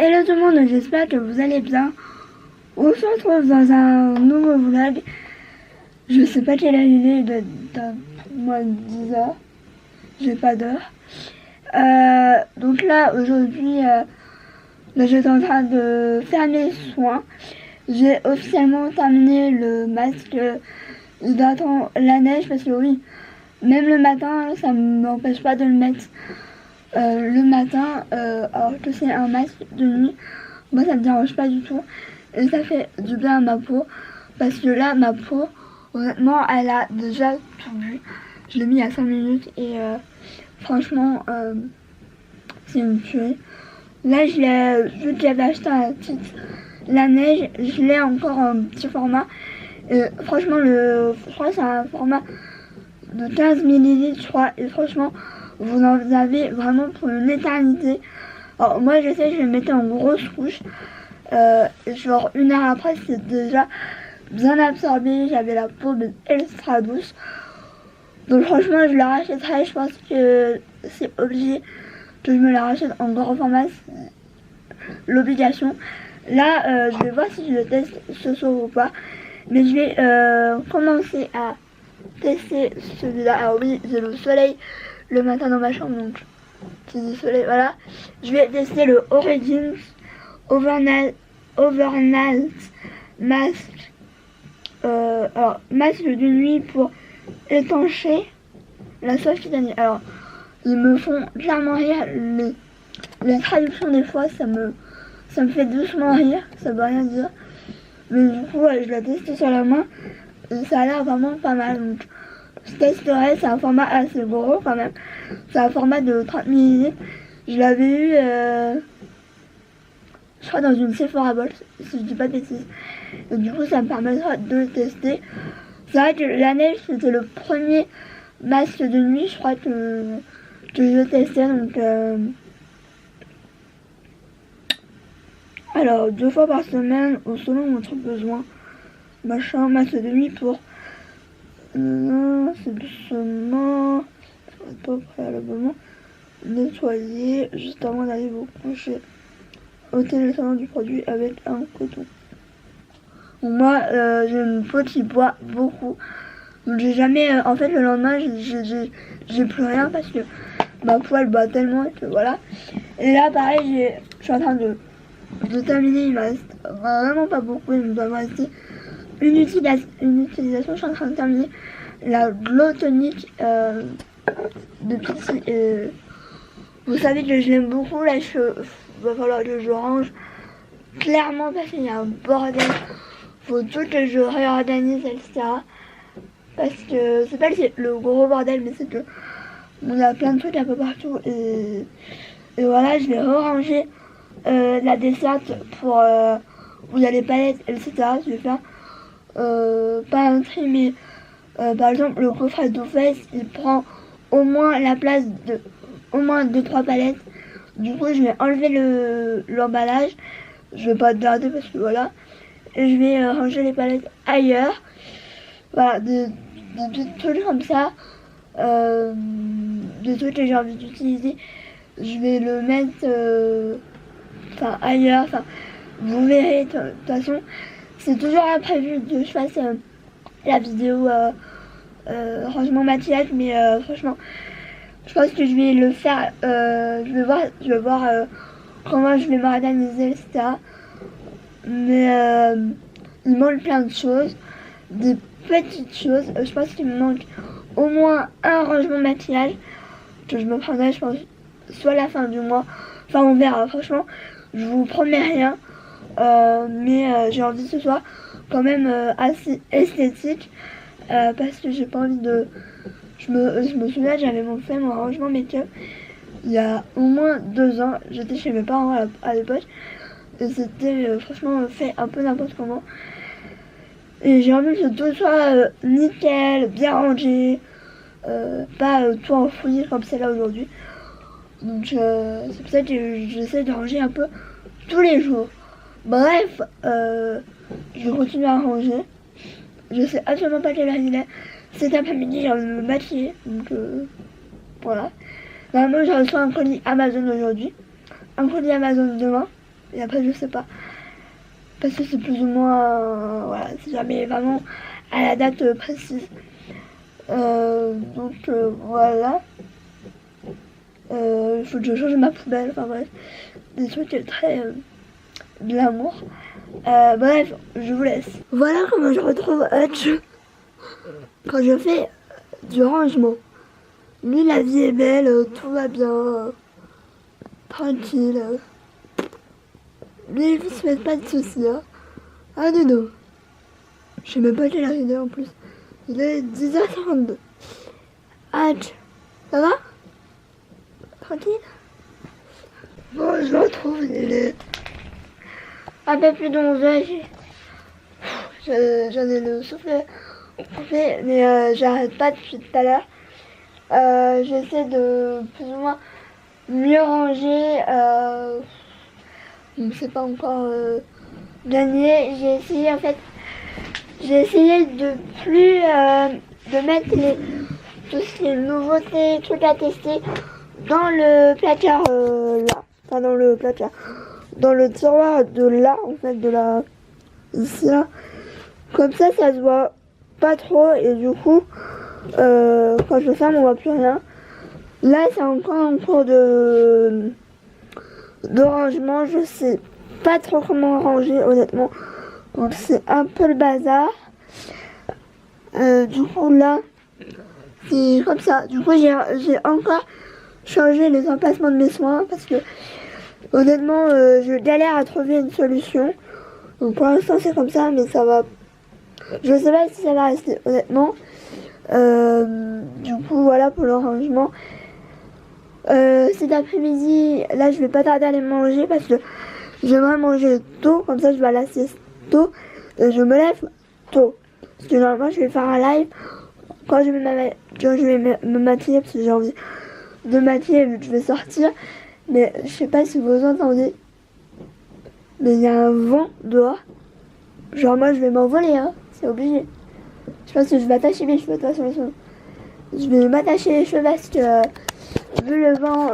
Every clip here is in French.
Hello tout le monde, j'espère que vous allez bien. On se retrouve dans un nouveau vlog. Je sais pas quelle heure il est, il doit être à moins de 10 heures. J'ai pas d'heure. Donc là, aujourd'hui, j'étais en train de faire mes soins. J'ai officiellement terminé le masque hydratant la neige parce que oui, même le matin, ça ne m'empêche pas de le mettre le matin, alors que c'est un masque de nuit. Moi ça me dérange pas du tout et ça fait du bien à ma peau parce que là ma peau honnêtement elle a déjà tout bu. Je l'ai mis il y a 5 minutes et franchement c'est une tuerie. Là vu que j'avais acheté un petit la neige, je l'ai encore en petit format et franchement je crois que c'est un format de 15 ml je crois et franchement vous en avez vraiment pour une éternité. Alors moi je sais que je le mettais en grosse couche, genre une heure après c'est déjà bien absorbé, j'avais la peau extra douce. Donc franchement je la rachèterai, je pense que c'est obligé que je me la rachète en gros format, c'est l'obligation. Là je vais voir si je le teste ce soir ou pas, mais je vais commencer à tester celui-là. Alors oui, j'ai le soleil le matin dans ma chambre, donc qui dit soleil, voilà. Je vais tester le Origins Overnight Mask. Alors, masque de nuit pour étancher la soie cutanée. Alors, ils me font clairement rire. Les traductions, des fois, ça me fait doucement rire. Ça veut rien dire. Mais du coup, je l'ai testé sur la main. Et ça a l'air vraiment pas mal. Donc, je testerai, c'est un format assez gros quand même. C'est un format de 30 ml. Je l'avais eu, je crois, dans une Sephora Box, si je dis pas de bêtises. Et du coup, ça me permettra de le tester. C'est vrai que la neige, c'était le premier masque de nuit, je crois, que je testais. Donc, alors, 2 fois par semaine, au selon votre besoin. Machin, masque de nuit pour... c'est doucement, pas préalablement nettoyer juste avant d'aller vous coucher. Ôtez le savon du produit avec un coton. Moi, j'ai une peau qui boit beaucoup. Donc j'ai jamais, en fait, le lendemain, j'ai plus rien parce que ma peau elle boit tellement que voilà. Et là, pareil, je suis en train de terminer. Il me reste vraiment pas beaucoup. Il me doit me rester une utilisation. Je suis en train de terminer la glow tonic de Pixi. Vous savez que je l'aime beaucoup. Là, il va falloir que je range clairement parce qu'il y a un bordel. Faut tout que je réorganise, etc. Parce que c'est pas le gros bordel, mais c'est que on a plein de trucs un peu partout. Et voilà, je vais ranger la desserte pour où il y a les palettes, etc. Je vais faire pas un tri, mais par exemple le coffret Too Faced il prend au moins la place de au moins 2-3 palettes. Du coup je vais enlever l'emballage, je vais pas garder parce que voilà, et je vais ranger les palettes ailleurs. Voilà, des trucs comme ça, des trucs que j'ai envie d'utiliser, je vais le mettre ailleurs. Enfin, vous verrez, de toute façon c'est toujours imprévu que je fasse la vidéo rangement maquillage, mais franchement je pense que je vais le faire, je vais voir comment je vais m'organiser, etc. Mais il manque plein de choses, des petites choses. Je pense qu'il me manque au moins un rangement maquillage que je me prendrai, je pense, soit à la fin du mois. Enfin, on verra. Franchement, je vous promets rien, mais j'ai envie que ce soit quand même assez esthétique, parce que j'ai pas envie de... Je me souviens, j'avais fait mon rangement make-up il y a au moins 2 ans. J'étais chez mes parents à l'époque et c'était franchement fait un peu n'importe comment. Et j'ai envie que tout soit nickel, bien rangé, pas tout enfoui comme c'est là aujourd'hui. Donc c'est pour ça que j'essaie de ranger un peu tous les jours. Bref, je vais continuer à ranger. Je sais absolument pas quelle heure il est. Cet après-midi, j'ai envie de me maquiller. Donc voilà. Normalement, j'ai reçu un colis Amazon aujourd'hui. Un colis Amazon demain. Et après, je sais pas. Parce que c'est plus ou moins... voilà, c'est jamais vraiment à la date précise. Donc voilà. Il faut que je change ma poubelle. Enfin bref. Des trucs très de l'amour. Bref, je vous laisse. Voilà comment je retrouve Hutch quand je fais du rangement. Lui, la vie est belle, tout va bien, tranquille. Lui, il se fait pas de soucis. Hein. Ah, Dodo. Je sais même pas quelle heure il est en plus. Il est 10h32. Hutch, ça va? Tranquille? Bon, je le retrouve, il est un peu plus de 11h. J'en ai le souffle coupé, mais j'arrête pas depuis tout à l'heure. J'essaie de plus ou moins mieux ranger. Je ne sais pas encore gagner. J'ai essayé de plus de mettre toutes les nouveautés, trucs à tester dans le placard là. Enfin dans le placard. Dans le tiroir de là, en fait, de la... Ici là. Comme ça se voit pas trop et du coup, quand je ferme, on voit plus rien. Là, c'est encore en cours de rangement. Je sais pas trop comment ranger, honnêtement. Donc, c'est un peu le bazar. Du coup, là, c'est comme ça. Du coup, j'ai encore changé les emplacements de mes soins parce que, honnêtement, je galère à trouver une solution. Donc, pour l'instant, c'est comme ça, mais ça va. Je sais pas si ça va rester, honnêtement. Du coup, voilà pour le rangement. Cet après-midi, là, je vais pas tarder à aller manger parce que j'aimerais manger tôt, comme ça, je vais à la sieste tôt. Je me lève tôt. Parce que normalement, je vais faire un live quand je vais me maquiller, parce que j'ai envie de maquiller vu que je vais sortir. Mais je sais pas si vous entendez, mais il y a un vent dehors. Genre, moi, je vais m'envoler, hein. C'est obligé. Je pense que je vais attacher mes cheveux de toute façon. Je vais m'attacher les cheveux parce que vu le vent,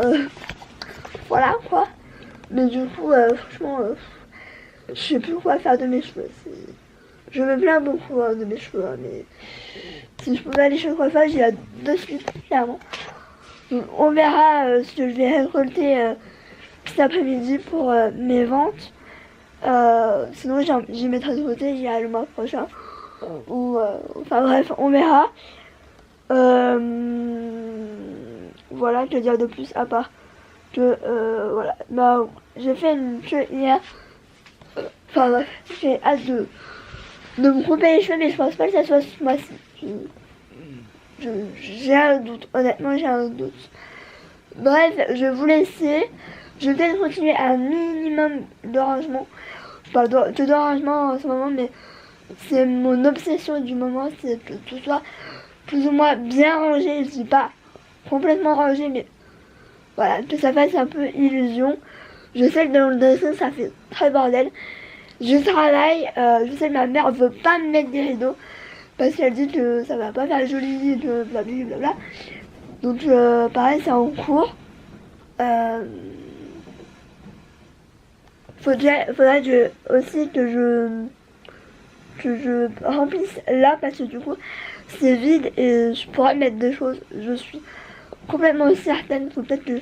voilà quoi. Mais du coup, franchement, je sais plus quoi faire de mes cheveux. Je me plains beaucoup de mes cheveux, hein, mais si je pouvais aller chez le coiffeur, j'y vais de suite, clairement. Donc, on verra ce que je vais récolter cet après-midi pour mes ventes. Sinon, j'y mettrai de côté, j'y irai le mois prochain. Ou, enfin bref, on verra. Voilà, que dire de plus à part que voilà. Bah, j'ai fait une queue hier. Enfin bref, j'ai hâte de me couper les cheveux, mais je pense pas que ça soit ce mois-ci. J'ai un doute, honnêtement, j'ai un doute. Bref, je vais vous laisser. Je vais peut-être continuer un minimum de rangement. Je parle de rangement en ce moment, mais c'est mon obsession du moment, c'est que tout soit plus ou moins bien rangé. Je dis pas complètement rangé, mais voilà, que ça fasse un peu illusion. Je sais que dans le dessin, ça fait très bordel. Je travaille, je sais que ma mère veut pas me mettre des rideaux parce qu'elle dit que ça va pas faire joli, blablabla. Donc pareil, c'est en cours. Faudrait aussi que je remplisse là parce que du coup c'est vide et je pourrais mettre des choses. Je suis complètement certaine. Faut peut-être que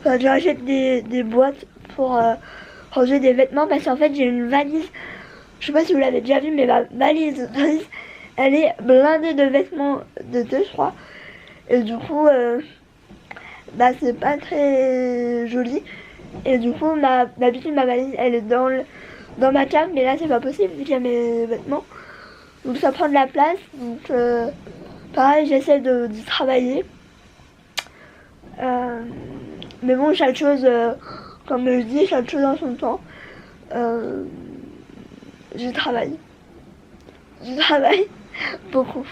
je rachète des boîtes pour ranger des vêtements parce qu'en fait j'ai une valise. Je sais pas si vous l'avez déjà vu, mais ma valise elle est blindée de vêtements de deux, je crois. Et du coup bah c'est pas très joli. Et du coup d'habitude ma valise elle est dans ma cave, mais là c'est pas possible vu qu'il y a mes vêtements. Donc ça prend de la place. Donc pareil, j'essaie d'y travailler. Mais bon, chaque chose, comme je dis, chaque chose en son temps. Je travaille beaucoup.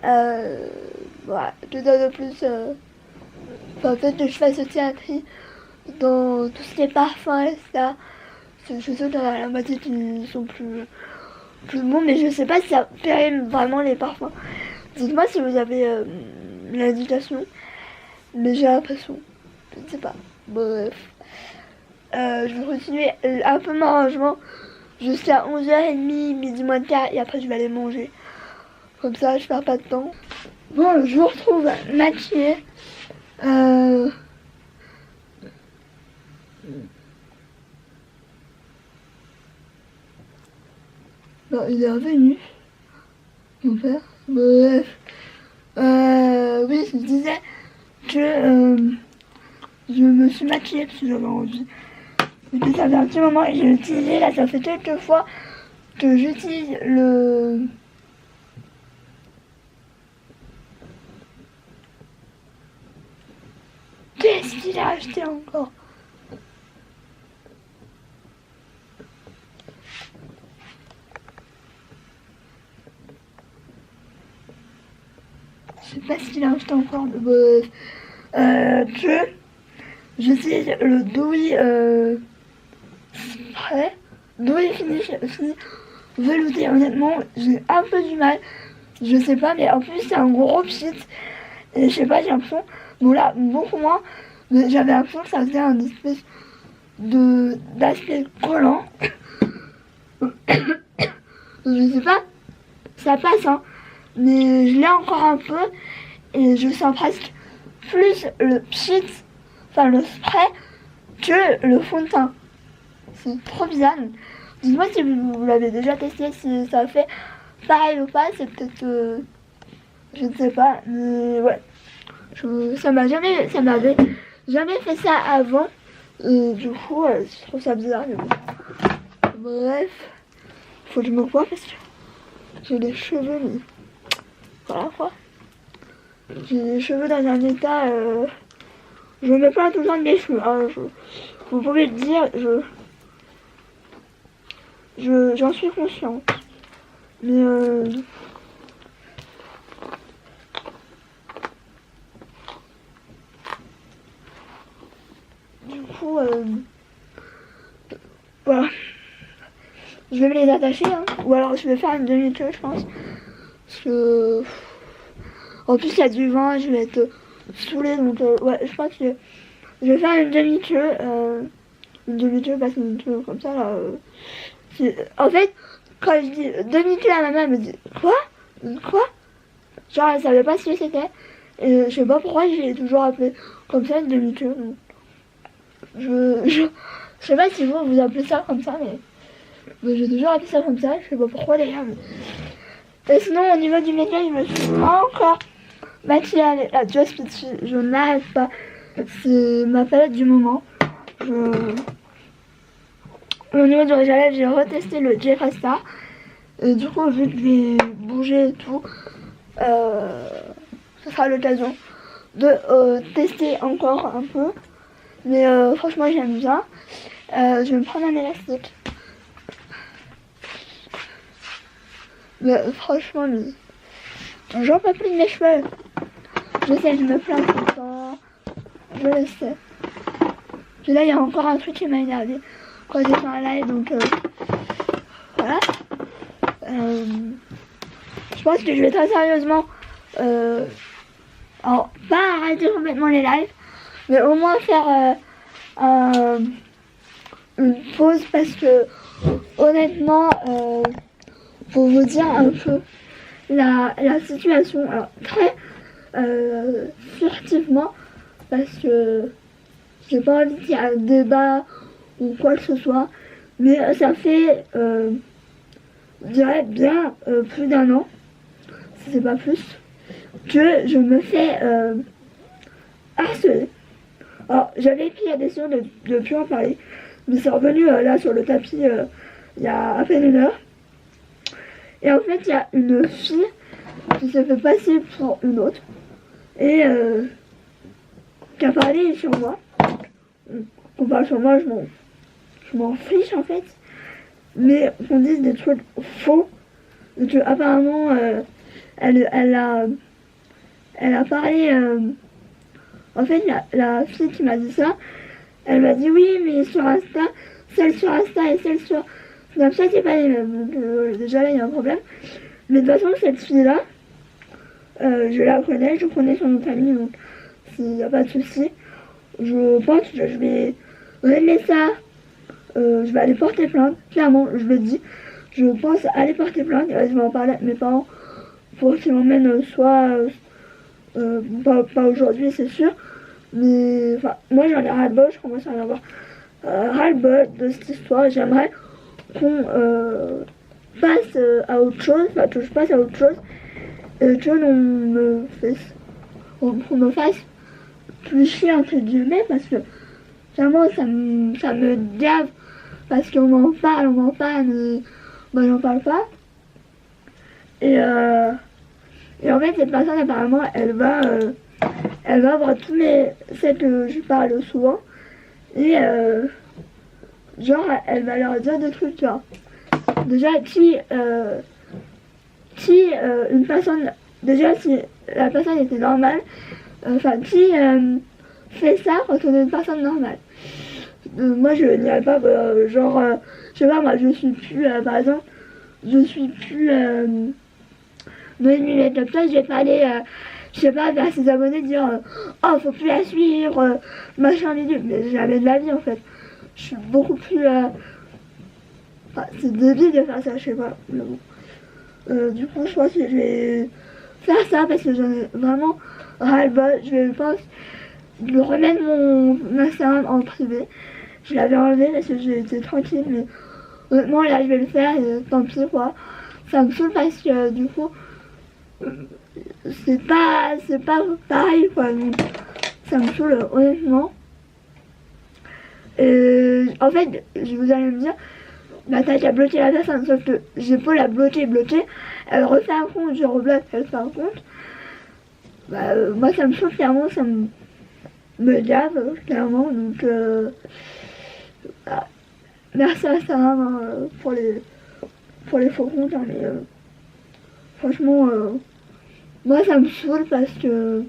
Voilà, je donne de plus. Peut-être que je fasse aussi un tri dans tout ce qui est parfum, etc. Je sais qu'il y en a la moitié qui sont plus bons, mais je sais pas si ça paierait vraiment les parfums. Dites-moi si vous avez l'indication, mais j'ai l'impression, je ne sais pas. Bref, je vais continuer un peu mon rangement jusqu'à 11h30, midi moins de quart, et après je vais aller manger. Comme ça, je perds pas de temps. Bon, je vous retrouve maquillée. Bon, il est revenu, mon père. Bref. Oui, je disais que je me suis maquillée parce que j'avais envie. Et ça fait un petit moment et j'ai utilisé, là ça fait quelques fois que j'utilise le... Qu'est-ce qu'il a acheté encore? Je sais pas ce qu'il a acheté encore de bref. Que j'utilise le Dewy spray. Dewy finish velouté. Honnêtement, j'ai un peu du mal. Je sais pas, mais en plus c'est un gros pchit. Et je sais pas, j'ai l'impression, bon là, beaucoup moins, mais j'avais l'impression que ça faisait un espèce d'aspect collant. Je sais pas, ça passe, hein, mais je l'ai encore un peu, et je sens presque plus le pchit, enfin le spray, que le fond de teint. C'est trop bizarre. Dites-moi si vous l'avez déjà testé, si ça fait pareil ou pas, c'est peut-être... je ne sais pas, mais ouais. Ça m'avait jamais fait ça avant. Et du coup, je trouve ça bizarre. Mais bon. Bref, faut que je me coiffe parce que j'ai les cheveux, mais voilà quoi. J'ai les cheveux dans un état. Je me plains tout le temps de mes cheveux. Hein, vous pouvez le dire, j'en suis consciente. Mais du coup, voilà. Je vais me les attacher, hein. Ou alors je vais faire une demi-queue, je pense. Parce que... En plus, il y a du vent, je vais être saoulée, donc ouais, je pense que je vais faire une demi-queue. Une demi-queue, parce qu'une queue comme ça, là... En fait, quand je dis demi-queue à ma mère, elle me dit « Quoi ? Quoi ?» Genre, elle savait pas ce que c'était. Et je sais pas pourquoi j'ai toujours appelé comme ça une demi-queue. Je sais pas si vous appelez ça comme ça, mais j'ai toujours appelé ça comme ça, je sais pas pourquoi d'ailleurs. Mais... Et sinon, au niveau du make-up, je me suis encore maquillée avec la Just Peachy. Je n'arrête pas. C'est ma palette du moment. Au niveau du rouge à lèvres, j'ai retesté le Jeffree Star. Et du coup, vu que je vais bouger et tout, ce sera l'occasion de tester encore un peu. Mais franchement, j'aime bien. Je vais me prendre un élastique. Mais franchement, j'en peux plus de mes cheveux. Je sais, je me plains tout le temps. Je le sais. Puis là, il y a encore un truc qui m'a énervé quand j'ai fait un live, donc voilà. Je pense que je vais très sérieusement alors, pas arrêter complètement les lives, mais au moins faire une pause parce que honnêtement, pour vous dire un peu la situation, alors très furtivement, parce que j'ai pas envie qu'il y ait un débat ou quoi que ce soit, mais ça fait je dirais bien plus d'un an, si c'est pas plus, que je me fais harceler. Alors j'avais pris la décision de ne plus en parler, mais c'est revenu là sur le tapis il y a à peine une heure. Et en fait il y a une fille qui se fait passer pour une autre et qui a parlé sur moi. On parle sur moi, je m'en fiche en fait, mais qu'on dise des trucs faux. Donc apparemment elle a parlé en fait la fille qui m'a dit ça, elle m'a dit oui mais sur Insta, celle sur Insta et celle sur Snapchat c'est pas les mêmes, donc déjà là il y a un problème. Mais de toute façon cette fille là je la connais, je connais son nom de famille, donc s'il n'y a pas de souci, je pense que je vais mais ça, je vais aller porter plainte, clairement, je le dis. Je pense aller porter plainte, je vais en parler à mes parents pour qu'ils m'emmènent soit, pas aujourd'hui c'est sûr, mais enfin, moi j'en ai ras-le-bol, je commence à en avoir ras-le-bol de cette histoire. J'aimerais qu'on passe à autre chose, enfin que je passe à autre chose, que qu'on me fasse plus chier entre guillemets, parce que vraiment ça me gave, parce qu'on m'en parle, mais moi j'en parle pas. Et en fait cette personne apparemment elle va voir tous celles que je parle souvent, et genre elle va leur dire des trucs genre déjà une personne, déjà si la personne était normale, enfin qui fait ça quand on est une personne normale. Moi je n'irais pas, genre je sais pas, moi je suis plus par exemple, je suis plus dans une minute comme ça, je vais pas aller je sais pas, vers ses abonnés dire oh faut plus la suivre, machin bidule, mais jamais de la vie en fait. Je suis beaucoup plus enfin, c'est débile de faire ça, je sais pas, mais bon. Du coup je pense que je vais faire ça parce que j'en ai vraiment ras-le-bol. Je pense remettre mon Instagram en privé. Je l'avais enlevé parce que j'étais tranquille, mais honnêtement là je vais le faire et tant pis quoi. Ça me saoule parce que du coup c'est pas pareil quoi, donc ça me saoule honnêtement. Et en fait vous allez me dire bah t'as qu'à bloquer la personne, sauf que j'ai beau la bloquer, elle refait un compte, je rebloque, elle fait un compte. Bah moi ça me saoule clairement, ça me gave clairement, donc bah, merci à Sarah pour les faux comptes, hein, mais franchement moi ça me saoule parce que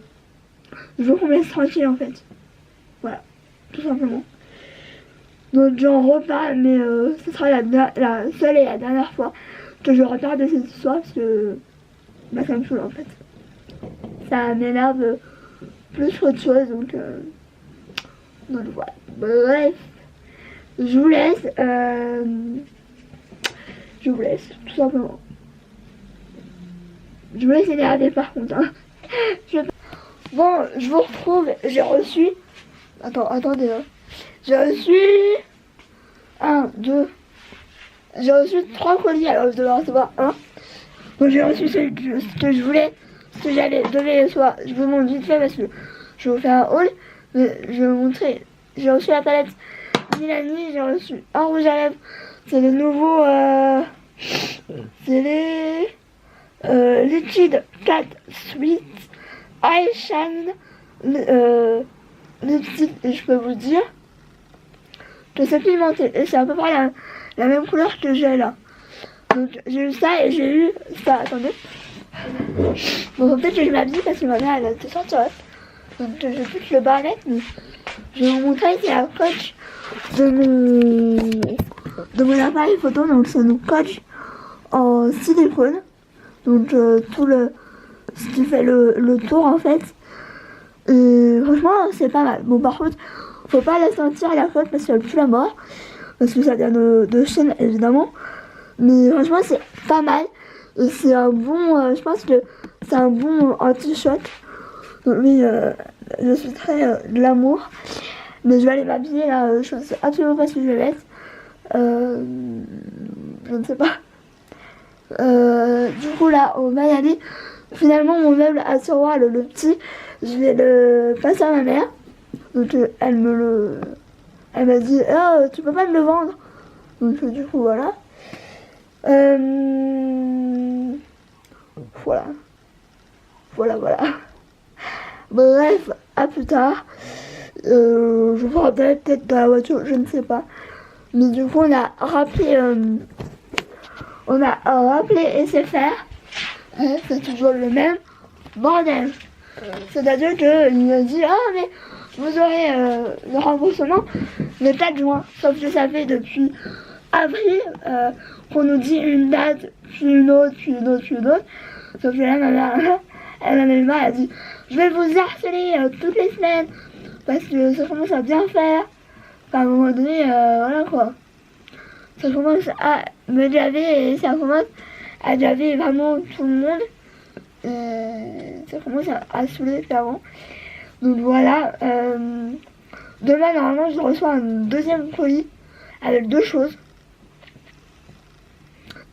je veux qu'on me laisse tranquille en fait, voilà, tout simplement. Donc j'en reparle, mais ce sera la seule et la dernière fois que je reparle de cette histoire parce que bah, ça me saoule en fait, ça m'énerve plus qu'autre chose, donc voilà. Bref, je vous laisse tout simplement. Je vous laisse énerver par contre, hein. Bon, je vous retrouve, j'ai reçu attendez, j'ai reçu 3 colis, alors je devais en recevoir un. Donc j'ai reçu ce que je voulais, ce que devais soit, je vous montre vite fait parce que je vais vous faire un haul, mais je vais vous montrer. J'ai reçu la palette Milani, j'ai reçu un rouge à lèvres, c'est les nouveaux, c'est les Liquid Cat Sweet Eye Shine lipstick, et je peux vous dire que c'est pigmenté et c'est à peu près la même couleur que j'ai là. Donc j'ai eu ça et j'ai eu ça, attendez. Bon peut-être que je m'habille parce que ma mère elle a été sortie, ouais. Donc je vais plus le barrette, mais je vais vous montrer, c'est la coach de mon appareil photo, donc c'est une coach en silicone. Donc tout ce qui fait le tour en fait. Et franchement c'est pas mal. Bon par contre faut pas la sentir la coach parce qu'elle pue la mort, parce que ça vient de Chine évidemment. Mais franchement c'est pas mal. Et c'est un bon, je pense que c'est un bon anti-choc. Donc oui, je suis très glamour. Mais je vais aller m'habiller là, je sais absolument pas ce que je vais mettre. Je ne sais pas. Du coup là, on va y aller. Finalement mon meuble à tiroir, le petit, je vais le passer à ma mère. Donc elle m'a dit oh, tu peux pas me le vendre. Donc du coup voilà. Voilà. Bref, à plus tard. Je prendrai peut-être dans la voiture, je ne sais pas. Mais du coup on a rappelé SFR. C'est toujours le même bordel. C'est-à-dire qu'il m'a dit ah mais vous aurez le remboursement le 4 juin. Sauf que ça fait depuis avril qu'on nous dit une date, puis une autre. Sauf que là ma mère elle en a eu marre, elle a dit je vais vous harceler toutes les semaines parce que ça commence à bien faire. à un moment donné, voilà quoi. Ça commence à me gaver et ça commence à gaver vraiment tout le monde. Ça commence à saouler clairement. Donc voilà. Demain, normalement, je reçois un deuxième colis avec 2 choses.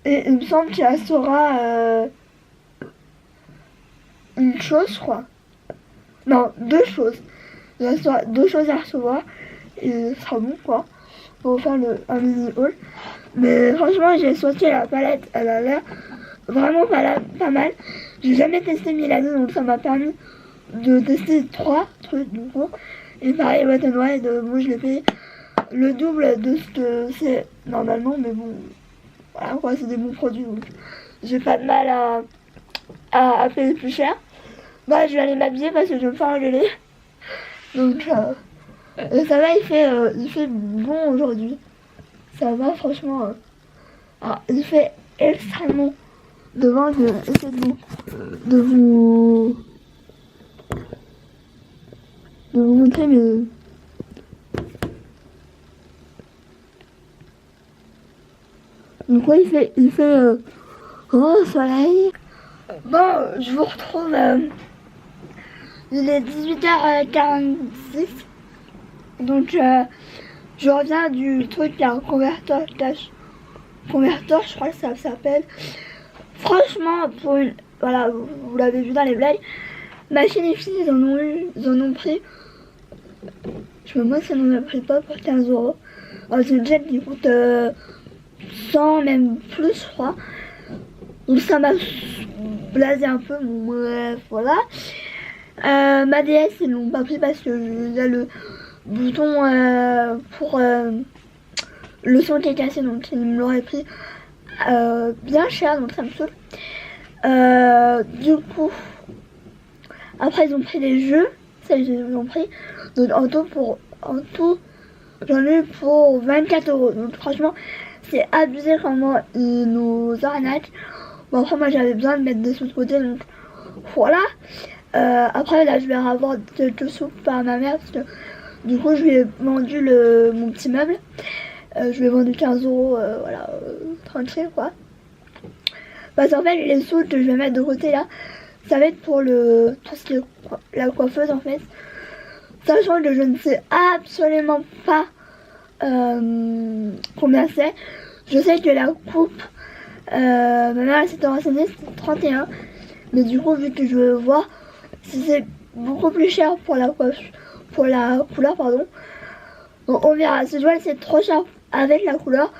Et il me semble qu'il restera une chose, je crois. Non, 2 choses. Il restera 2 choses à recevoir. Et ce sera bon, quoi. Pour faire un mini haul. Mais franchement, j'ai sauté la palette. Elle a l'air vraiment pas mal. J'ai jamais testé Milano, donc ça m'a permis de tester 3 trucs du coup. Et pareil, Wet n Wild, moi je l'ai payé le double de ce que c'est normalement, mais bon, voilà quoi, c'est des bons produits, donc j'ai pas de mal à payer plus cher. Bah, je vais aller m'habiller parce que je vais me faire engueuler. Donc, ça va, il fait bon aujourd'hui. Ça va, franchement. Alors, il fait extrêmement devant, je vais essayer de vous montrer mes... Donc ouais, il fait grand soleil. Bon, je vous retrouve, il est 18h46. Donc je reviens du truc, il y a un converteur, je crois que ça s'appelle. Franchement, pour une... Voilà, vous l'avez vu dans les blagues. Machine ici, ils en ont pris. Je me demande si on en a pris pas pour 15 euros. C'est une jet qui coûte 100, même plus, je crois. Donc ça m'a blasé un peu, bon, bref, voilà. Ma DS, ils l'ont pas pris parce que il y a le bouton pour le son qui est cassé, donc ils me l'auraient pris bien cher, donc ça me saoule. Du coup, après ils ont pris les jeux, ça ils ont pris. Donc en tout, j'en ai eu pour 24 euros. Donc franchement, c'est abusé comment ils nous arnaquent. Bon après moi j'avais besoin de mettre des sous de côté, donc voilà. Après là je vais avoir quelques sous par ma mère parce que du coup je lui ai vendu mon petit meuble. Je lui ai vendu 15 euros, voilà, tranquille quoi. Parce qu'en fait les sous que je vais mettre de côté là, ça va être pour tout ce qui est la coiffeuse en fait. Sachant que je ne sais absolument pas combien c'est. Je sais que la coupe, ma mère s'était renseignée, c'était 31. Mais du coup, vu que je veux voir si c'est beaucoup plus cher pour la couleur, pardon. Donc on verra. Si je vois que c'est trop cher avec la couleur,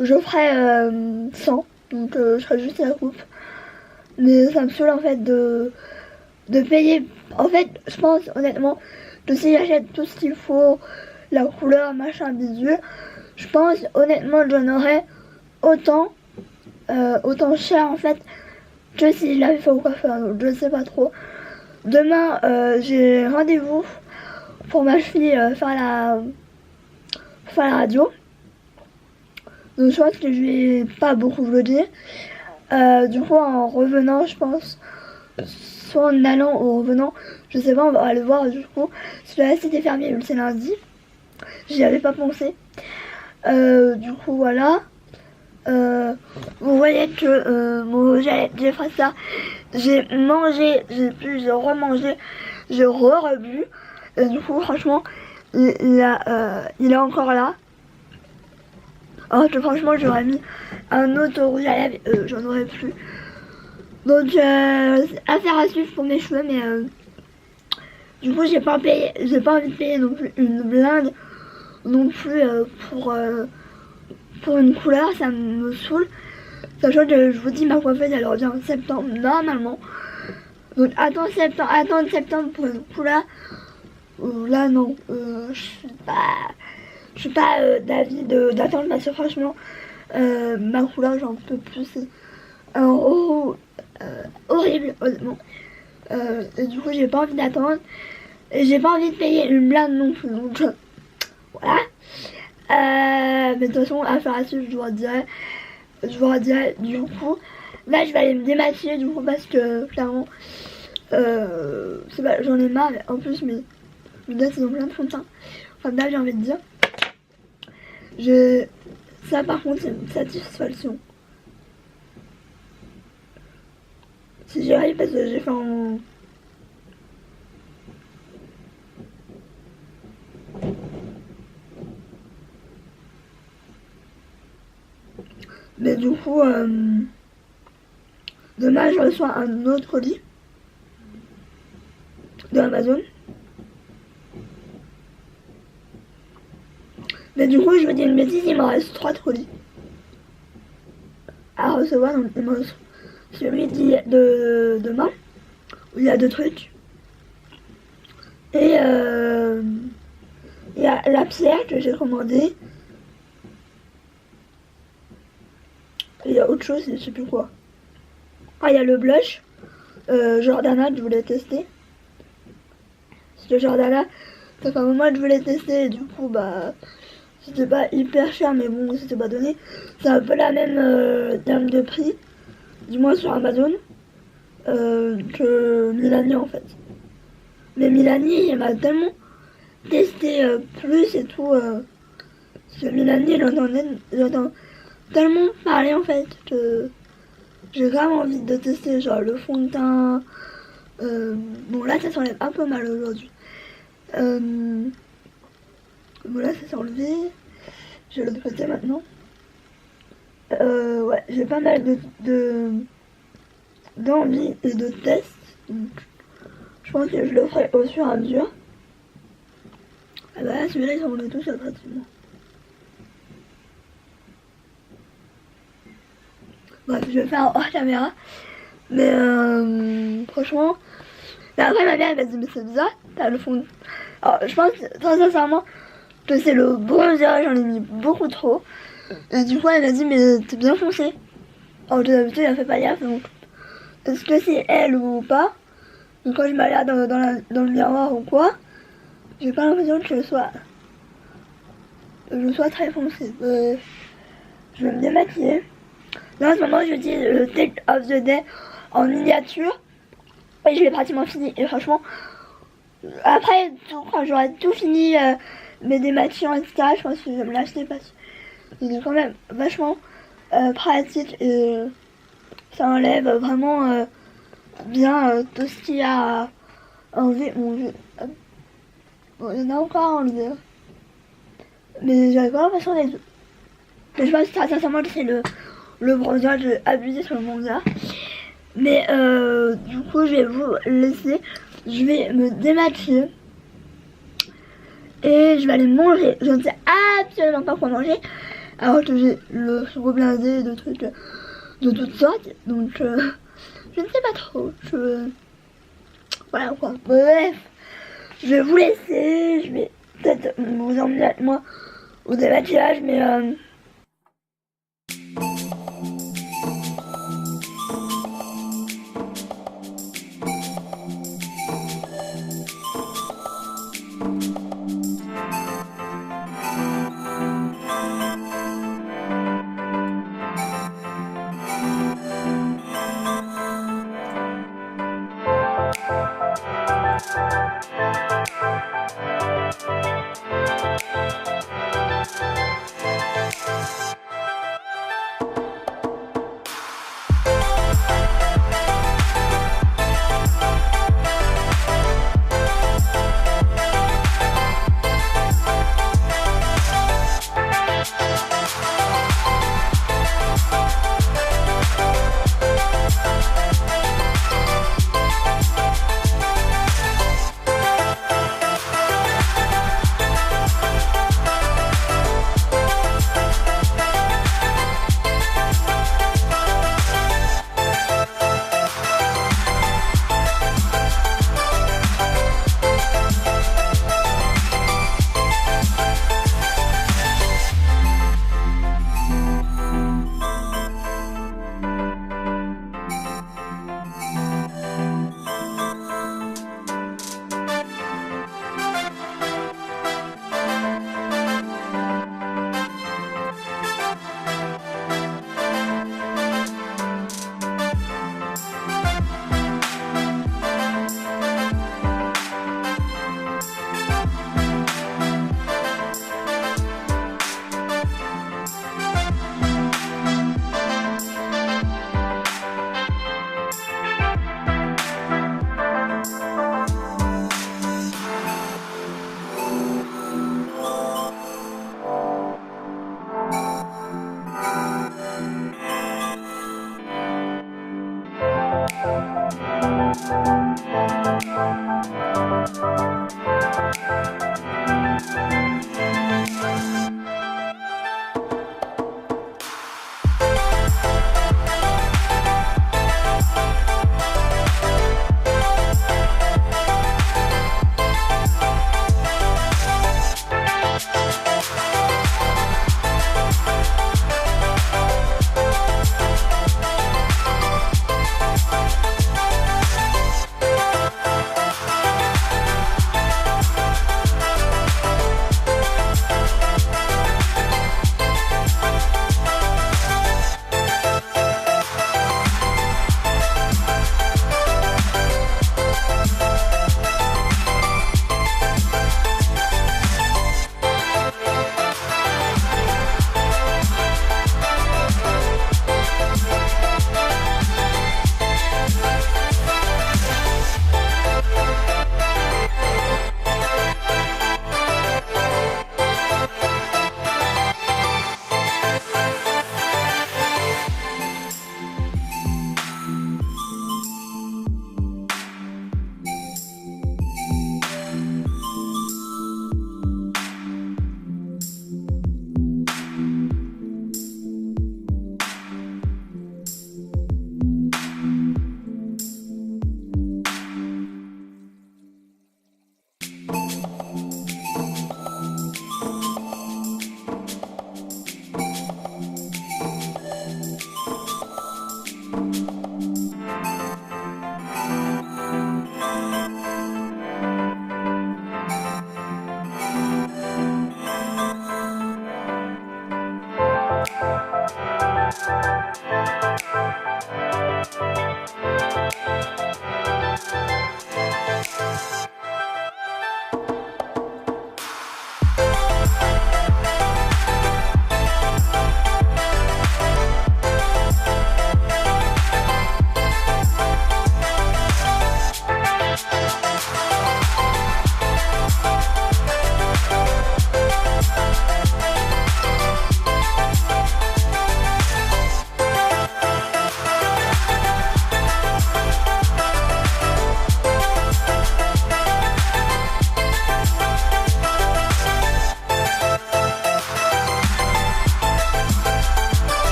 je ferai 100. Donc je ferai juste la coupe. Mais ça me saoule en fait de payer. En fait, je pense honnêtement que si j'achète tout ce qu'il faut, la couleur, machin, bidule, je pense honnêtement que j'en aurais autant cher en fait que si je l'avais fait au coiffeur. Donc je sais pas trop. Demain, j'ai rendez-vous pour ma fille faire la radio. Donc je pense que je vais pas beaucoup vlogger. Du coup en revenant, je pense, soit en allant ou en revenant, je sais pas, on va aller voir du coup. Parce que là c'était fermé, c'est lundi. J'y avais pas pensé. Du coup voilà. Vous voyez que j'ai fait ça. J'ai mangé, j'ai remangé, j'ai rebu. Et du coup franchement il est encore là. Alors que franchement j'aurais mis un autre rouge à lèvres, j'en aurais plus. Donc affaire à suivre pour mes cheveux, mais du coup j'ai pas envie de payer non plus une blinde non plus pour une couleur, ça me saoule. Sachant que je vous dis ma coiffeuse elle revient en septembre normalement. Donc attendre septembre pour une couleur. Là non, je suis pas d'avis d'attendre parce que franchement ma couleur j'en peux plus, c'est horrible honnêtement. Et du coup j'ai pas envie d'attendre et j'ai pas envie de payer une blinde non plus, donc voilà. Mais de toute façon affaire à suivre, je vous redirai du coup. Là je vais aller me démaquiller du coup parce que clairement j'en ai marre. En plus mes lunettes ils ont plein de fond de teint. Enfin là j'ai envie de dire. Ça par contre c'est une satisfaction. Si j'y arrive parce que j'ai fait un... Mais du coup, demain je reçois un autre colis de Amazon. Mais du coup, je me dis une bêtise, il me reste 3 colis à recevoir. Donc il me reste celui de demain, où il y a 2 trucs. Et il y a la pierre que j'ai commandée. Et il y a autre chose, je sais plus quoi. Ah, il y a le blush Jordana que je voulais tester. Ce Jordana, ça fait un moment que je voulais tester et du coup, bah, c'était pas hyper cher, mais bon, c'était pas donné. C'est un peu la même gamme de prix, du moins sur Amazon, que Milani en fait. Mais Milani, il m'a tellement testé plus et tout. Sur Milani, j'entends tellement parler en fait que j'ai vraiment envie de tester genre le fond de teint. Bon là ça s'enlève un peu mal aujourd'hui. Bon là ça s'est enlevé. Je vais le côté maintenant. Ouais, j'ai pas mal d'envie et de tests. Donc, je pense que je le ferai au fur et à mesure. Ah bah là celui-là il s'en enlève tout seul pratiquement. Bref, je vais faire hors caméra. Mais franchement. Mais après ma mère elle m'a dit mais c'est bizarre, t'as le fond. Alors je pense très sincèrement que c'est le bronzer, j'en ai mis beaucoup trop. Et du coup elle m'a dit mais t'es bien foncé. Alors d'habitude elle fait pas gaffe donc est-ce que c'est elle ou pas. Donc quand je me regarde dans le miroir ou quoi, j'ai pas l'impression que je sois très foncé. Je vais me démaquiller. Là en ce moment j'utilise le Take of the Day en miniature. Et je l'ai pratiquement fini. Et franchement, après, quand j'aurai tout fini, mes démaquillants, etc., je pense que je vais me l'acheter parce qu'il est quand même vachement pratique et ça enlève vraiment bien tout ce qu'il y a à enlever. Bon, il y en a encore à enlever. Mais j'avais pas l'impression d'être... Mais je pense que sincèrement que c'est le bronzer, j'ai abusé sur le bronzer. Mais du coup je vais vous laisser. Je vais me démaquiller. Et je vais aller manger. Je ne sais absolument pas quoi manger. Alors que j'ai le gros blindé de trucs de toutes sortes. Donc je ne sais pas trop. Voilà quoi. Bref. Je vais vous laisser. Je vais peut-être vous emmener avec moi au démaquillage. Mais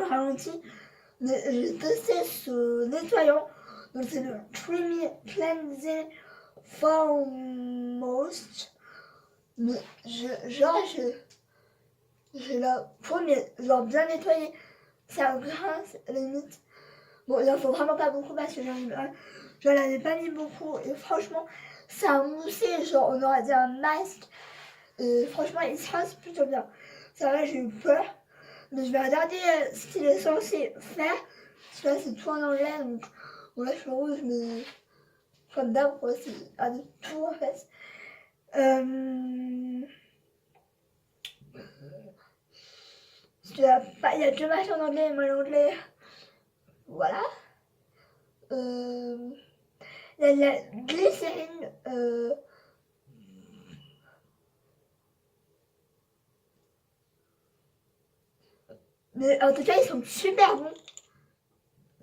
ralenti. Mais j'ai testé ce nettoyant. Donc c'est le Creamy Cleansing Foremost. Mais j'ai la peau mais genre bien nettoyée. Ça grince limite. Bon, il en faut vraiment pas beaucoup parce que je l'avais pas mis beaucoup. Et franchement, ça a moussé. Genre, on aurait dit un masque. Et franchement, il se passe plutôt bien. Ça va, j'ai eu peur. Mais je vais regarder ce qu'il est censé faire. Parce que là, c'est tout en anglais. Donc, bon, là, je suis rouge, mais comme d'hab, quoi. C'est à de tout en fait. Il y a deux matchs en anglais, et moi l'anglais. Voilà. Il y a la glycérine. Mais en tout cas, ils sont super bons.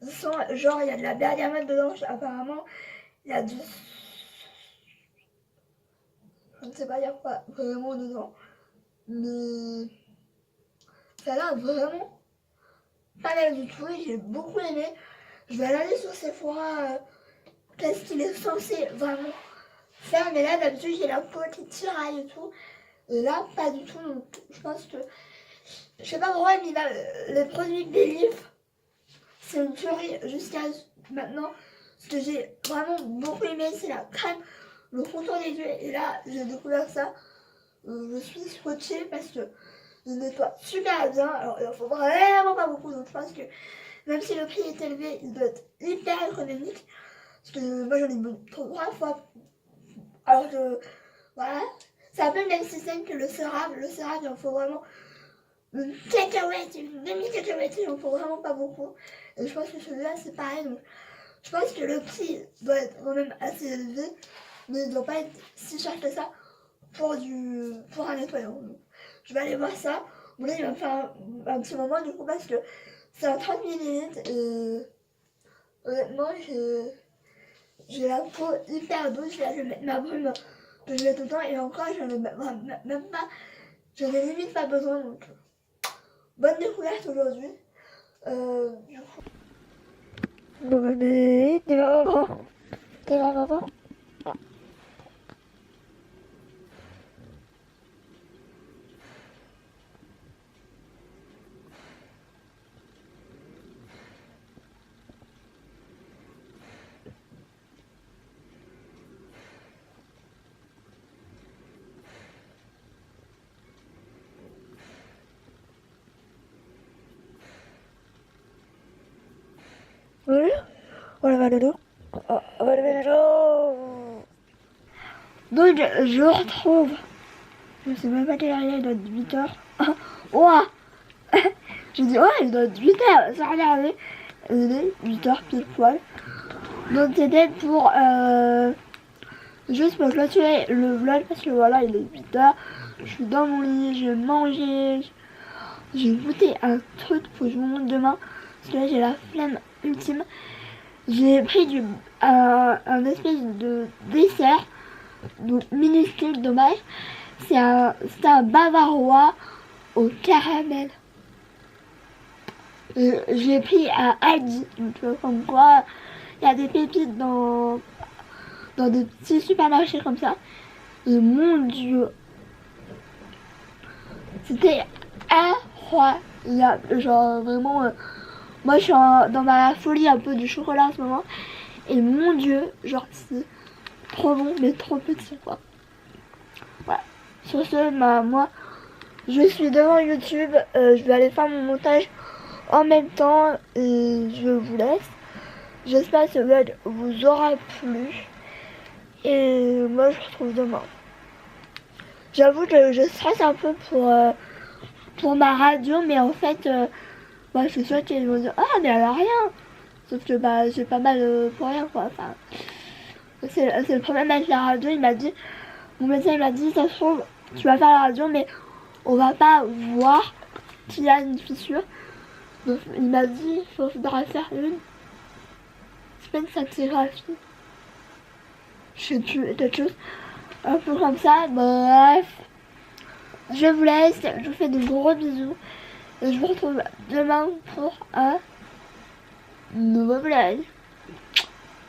Ils sont, genre, il y a de la bergamote dedans, apparemment. Il y a du. Je ne sais pas, il y a quoi vraiment dedans. Mais. Ça a l'air vraiment pas mal du tout et j'ai beaucoup aimé. Je vais aller sur Sephora. Qu'est-ce qu'il est censé vraiment faire. Mais là, d'habitude, j'ai la peau qui tiraille et tout. Et là, pas du tout. Donc, je pense que. Je sais pas pourquoi, mais là, les produits Believe, c'est une tuerie jusqu'à maintenant. Ce que j'ai vraiment beaucoup aimé, c'est la crème, le contour des yeux. Et là, j'ai découvert ça. Je suis scotchée parce que je nettoie super bien. Alors, il en faut vraiment pas beaucoup. Donc, je pense que même si le prix est élevé, il doit être hyper économique. Parce que moi, j'en ai bu 3 fois. Alors que, voilà. C'est un peu le même système que le CeraVe. Le CeraVe, il en faut vraiment une cacahuète, une demi-cacahuète. Il en faut vraiment pas beaucoup. Et je pense que celui-là, c'est pareil. Donc, je pense que le prix doit être quand même assez élevé. Mais il ne doit pas être si cher que ça pour un nettoyant. Donc, je vais aller voir ça. Bon, là, il va me faire un petit moment du coup parce que c'est un 30 ml et honnêtement, j'ai la peau hyper douce. Là, je vais mettre ma brume que je mets tout le temps et encore, je n'en ai même pas. J'en ai limite pas besoin. Donc, bonne découverte aujourd'hui. Du coup. Bon, bébé, t'es là, maman. T'es là, maman. Oui. Oh la dodo. Oh la dodo. Donc je retrouve. Je sais même pas quelle heure il est, il doit être 8h. Ouah. Je dis ouais, il doit être 8h, ça regardait. Il est 8h pile poil. Donc c'était pour juste pour clôturer le vlog parce que voilà, il est 8h. Je suis dans mon lit, j'ai mangé. J'ai goûté un truc, faut que je vous montre demain. Parce que là j'ai la flemme ultime. J'ai pris un espèce de dessert, donc minuscule, dommage. C'est un bavarois au caramel. Je l'ai pris à Aldi, donc comme quoi il y a des pépites dans des petits supermarchés comme ça. Et mon dieu, c'était incroyable. Genre vraiment, moi je suis dans ma folie un peu du chocolat en ce moment. Et mon dieu, genre c'est trop bon mais trop petit quoi. Voilà. Sur ce, moi je suis devant YouTube, je vais aller faire mon montage en même temps et je vous laisse. J'espère que ce vlog vous aura plu et moi je vous retrouve demain. J'avoue que je stresse un peu pour ma radio, mais en fait c'est sûr qu'ils vont dire ah mais elle a rien, sauf que j'ai pas mal pour rien quoi. Enfin, c'est le problème avec la radio. Il m'a dit, mon médecin il m'a dit ça se trouve tu vas faire la radio mais on va pas voir qu'il y a une fissure. Donc il m'a dit il faudra faire une scintigraphie. Je sais plus, quelque chose un peu comme ça. Bref, je vous laisse, je vous fais de gros bisous Et je vous retrouve demain pour un nouveau vlog.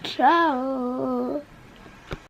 Ciao.